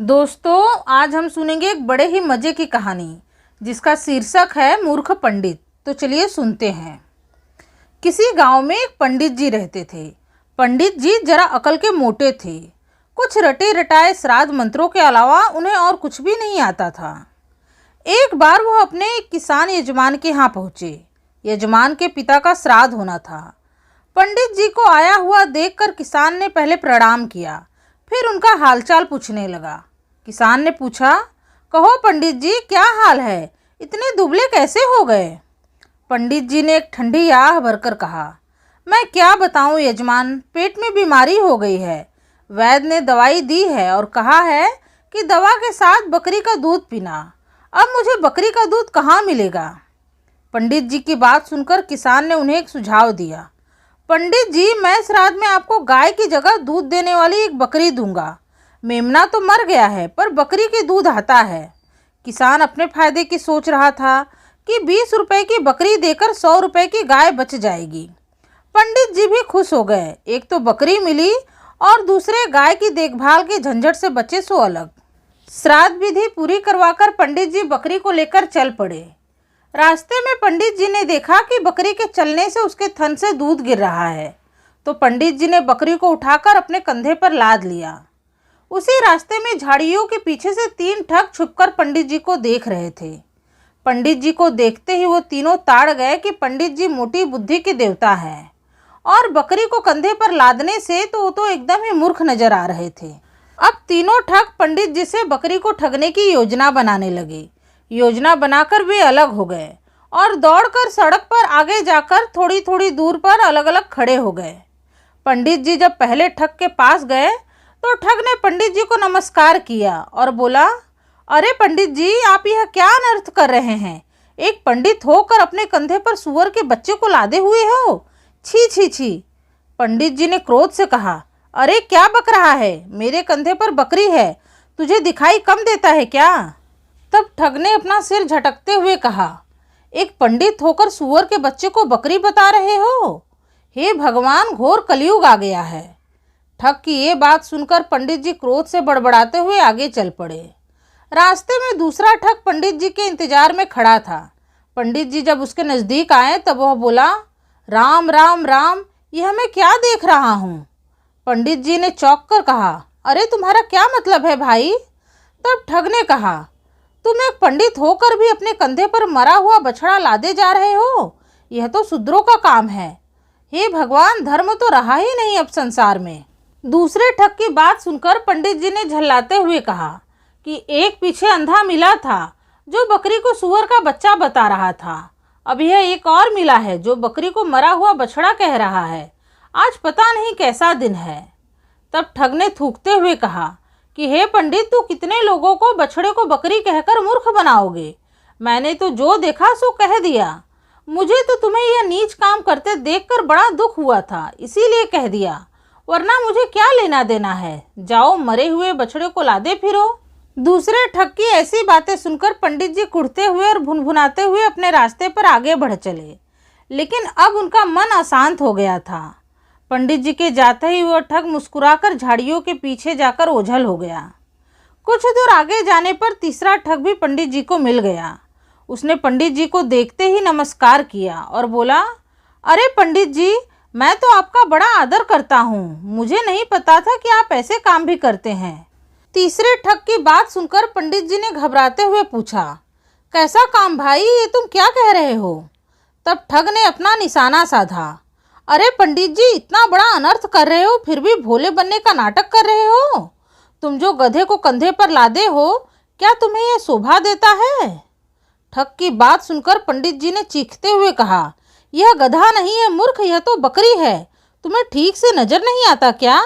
दोस्तों, आज हम सुनेंगे एक बड़े ही मज़े की कहानी जिसका शीर्षक है मूर्ख पंडित। तो चलिए सुनते हैं। किसी गांव में एक पंडित जी रहते थे। पंडित जी जरा अकल के मोटे थे। कुछ रटे रटाए श्राद्ध मंत्रों के अलावा उन्हें और कुछ भी नहीं आता था। एक बार वो अपने एक किसान यजमान के यहाँ पहुँचे। यजमान के पिता का श्राद्ध होना था। पंडित जी को आया हुआ देखकर किसान ने पहले प्रणाम किया, फिर उनका हालचाल पूछने लगा। किसान ने पूछा, कहो पंडित जी, क्या हाल है? इतने दुबले कैसे हो गए? पंडित जी ने एक ठंडी आह भरकर कहा, मैं क्या बताऊं यजमान, पेट में बीमारी हो गई है। वैद्य ने दवाई दी है और कहा है कि दवा के साथ बकरी का दूध पीना। अब मुझे बकरी का दूध कहाँ मिलेगा? पंडित जी की बात सुनकर किसान ने उन्हें एक सुझाव दिया। पंडित जी, मैं श्राद्ध में आपको गाय की जगह दूध देने वाली एक बकरी दूंगा। मेमना तो मर गया है पर बकरी के दूध आता है। किसान अपने फायदे की सोच रहा था कि 20 रुपए की बकरी देकर 100 रुपए की गाय बच जाएगी। पंडित जी भी खुश हो गए। एक तो बकरी मिली और दूसरे गाय की देखभाल के झंझट से बचे सो अलग। श्राद्ध विधि पूरी करवाकर पंडित जी बकरी को लेकर चल पड़े। रास्ते में पंडित जी ने देखा कि बकरी के चलने से उसके थन से दूध गिर रहा है, तो पंडित जी ने बकरी को उठाकर अपने कंधे पर लाद लिया। उसी रास्ते में झाड़ियों के पीछे से 3 ठग छुपकर पंडित जी को देख रहे थे। पंडित जी को देखते ही वो तीनों ताड़ गए कि पंडित जी मोटी बुद्धि के देवता हैं, और बकरी को कंधे पर लादने से तो एकदम ही मूर्ख नजर आ रहे थे। अब तीनों ठग पंडित जी से बकरी को ठगने की योजना बनाने लगे। योजना बनाकर वे अलग हो गए और दौड़कर सड़क पर आगे जाकर थोड़ी थोड़ी दूर पर अलग अलग खड़े हो गए। पंडित जी जब पहले ठग के पास गए तो ठग ने पंडित जी को नमस्कार किया और बोला, अरे पंडित जी, आप यह क्या अनर्थ कर रहे हैं? एक पंडित होकर अपने कंधे पर सूअर के बच्चे को लादे हुए हो। छी छी छी। पंडित जी ने क्रोध से कहा, अरे क्या बक रहा है? मेरे कंधे पर बकरी है, तुझे दिखाई कम देता है क्या? तब ठग ने अपना सिर झटकते हुए कहा, एक पंडित होकर सूअर के बच्चे को बकरी बता रहे हो? हे भगवान, घोर कलयुग आ गया है। ठग की ये बात सुनकर पंडित जी क्रोध से बड़बड़ाते हुए आगे चल पड़े। रास्ते में दूसरा ठग पंडित जी के इंतजार में खड़ा था। पंडित जी जब उसके नज़दीक आए तब वह बोला, राम राम राम, यह मैं क्या देख रहा हूँ? पंडित जी ने चौंक कर कहा, अरे तुम्हारा क्या मतलब है भाई? तब ठग ने कहा, तुम एक पंडित होकर भी अपने कंधे पर मरा हुआ बछड़ा लादे जा रहे हो? यह तो शूद्रों का काम है। हे भगवान, धर्म तो रहा ही नहीं अब संसार में। दूसरे ठग की बात सुनकर पंडित जी ने झल्लाते हुए कहा कि एक पीछे अंधा मिला था जो बकरी को सूअर का बच्चा बता रहा था। अब यह एक और मिला है जो बकरी को मरा हुआ बछड़ा कह रहा है। आज पता नहीं कैसा दिन है। तब ठग ने थूकते हुए कहा कि हे पंडित, तू कितने लोगों को बछड़े को बकरी कहकर मूर्ख बनाओगे? मैंने तो जो देखा सो कह दिया। मुझे तो तुम्हें यह नीच काम करते देखकर बड़ा दुख हुआ था, इसीलिए कह दिया, वरना मुझे क्या लेना देना है। जाओ, मरे हुए बछड़े को लादे फिरो। दूसरे ठग की ऐसी बातें सुनकर पंडित जी कुढ़ते हुए और भुनभुनाते हुए अपने रास्ते पर आगे बढ़ चले, लेकिन अब उनका मन अशांत हो गया था। पंडित जी के जाते ही वह ठग मुस्कुराकर झाड़ियों के पीछे जाकर ओझल हो गया। कुछ दूर आगे जाने पर तीसरा ठग भी पंडित जी को मिल गया। उसने पंडित जी को देखते ही नमस्कार किया और बोला, अरे पंडित जी, मैं तो आपका बड़ा आदर करता हूँ। मुझे नहीं पता था कि आप ऐसे काम भी करते हैं। तीसरे ठग की बात सुनकर पंडित जी ने घबराते हुए पूछा, कैसा काम भाई, ये तुम क्या कह रहे हो? तब ठग ने अपना निशाना साधा। अरे पंडित जी, इतना बड़ा अनर्थ कर रहे हो फिर भी भोले बनने का नाटक कर रहे हो। तुम जो गधे को कंधे पर लादे हो, क्या तुम्हें यह शोभा देता है? ठग की बात सुनकर पंडित जी ने चीखते हुए कहा, यह गधा नहीं है मूर्ख, यह तो बकरी है। तुम्हें ठीक से नजर नहीं आता क्या?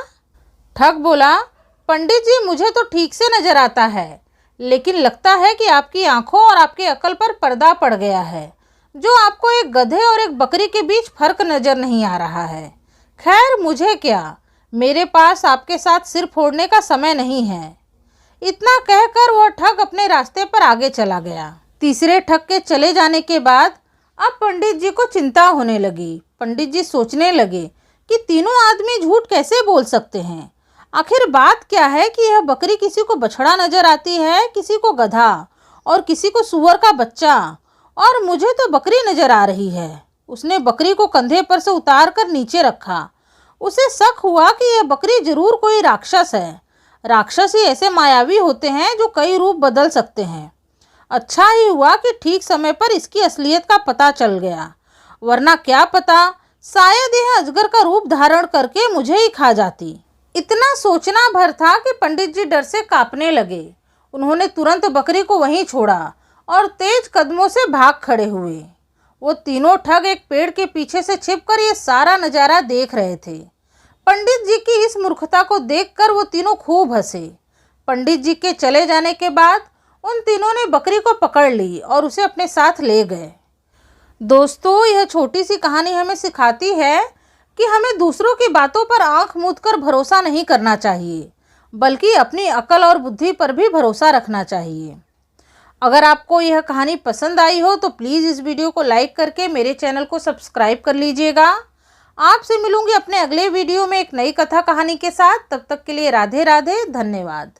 ठग बोला, पंडित जी, मुझे तो ठीक से नजर आता है, लेकिन लगता है कि आपकी आंखों और आपके अकल पर पर्दा पड़ गया है, जो आपको एक गधे और एक बकरी के बीच फर्क नजर नहीं आ रहा है। खैर, मुझे क्या, मेरे पास आपके साथ सिर फोड़ने का समय नहीं है। इतना कहकर वह ठग अपने रास्ते पर आगे चला गया। तीसरे ठग के चले जाने के बाद अब पंडित जी को चिंता होने लगी। पंडित जी सोचने लगे कि तीनों आदमी झूठ कैसे बोल सकते हैं। आखिर बात क्या है कि यह बकरी किसी को बछड़ा नजर आती है, किसी को गधा और किसी को सूअर का बच्चा, और मुझे तो बकरी नजर आ रही है। उसने बकरी को कंधे पर से उतार कर नीचे रखा। उसे शक हुआ कि यह बकरी जरूर कोई राक्षस है। राक्षस ही ऐसे मायावी होते हैं जो कई रूप बदल सकते हैं। अच्छा ही हुआ कि ठीक समय पर इसकी असलियत का पता चल गया, वरना क्या पता शायद यह अजगर का रूप धारण करके मुझे ही खा जाती। इतना सोचना भर था कि पंडित जी डर से कांपने लगे। उन्होंने तुरंत बकरी को वहीं छोड़ा और तेज कदमों से भाग खड़े हुए। वो तीनों ठग एक पेड़ के पीछे से छिपकर ये सारा नज़ारा देख रहे थे। पंडित जी की इस मूर्खता को देखकर वो तीनों खूब हंसे। पंडित जी के चले जाने के बाद उन तीनों ने बकरी को पकड़ ली और उसे अपने साथ ले गए। दोस्तों, यह छोटी सी कहानी हमें सिखाती है कि हमें दूसरों की बातों पर आंख मूंद कर भरोसा नहीं करना चाहिए, बल्कि अपनी अकल और बुद्धि पर भी भरोसा रखना चाहिए। अगर आपको यह कहानी पसंद आई हो तो प्लीज़ इस वीडियो को लाइक करके मेरे चैनल को सब्सक्राइब कर लीजिएगा। आपसे मिलूंगी अपने अगले वीडियो में एक नई कथा कहानी के साथ। तब तक के लिए राधे राधे, धन्यवाद।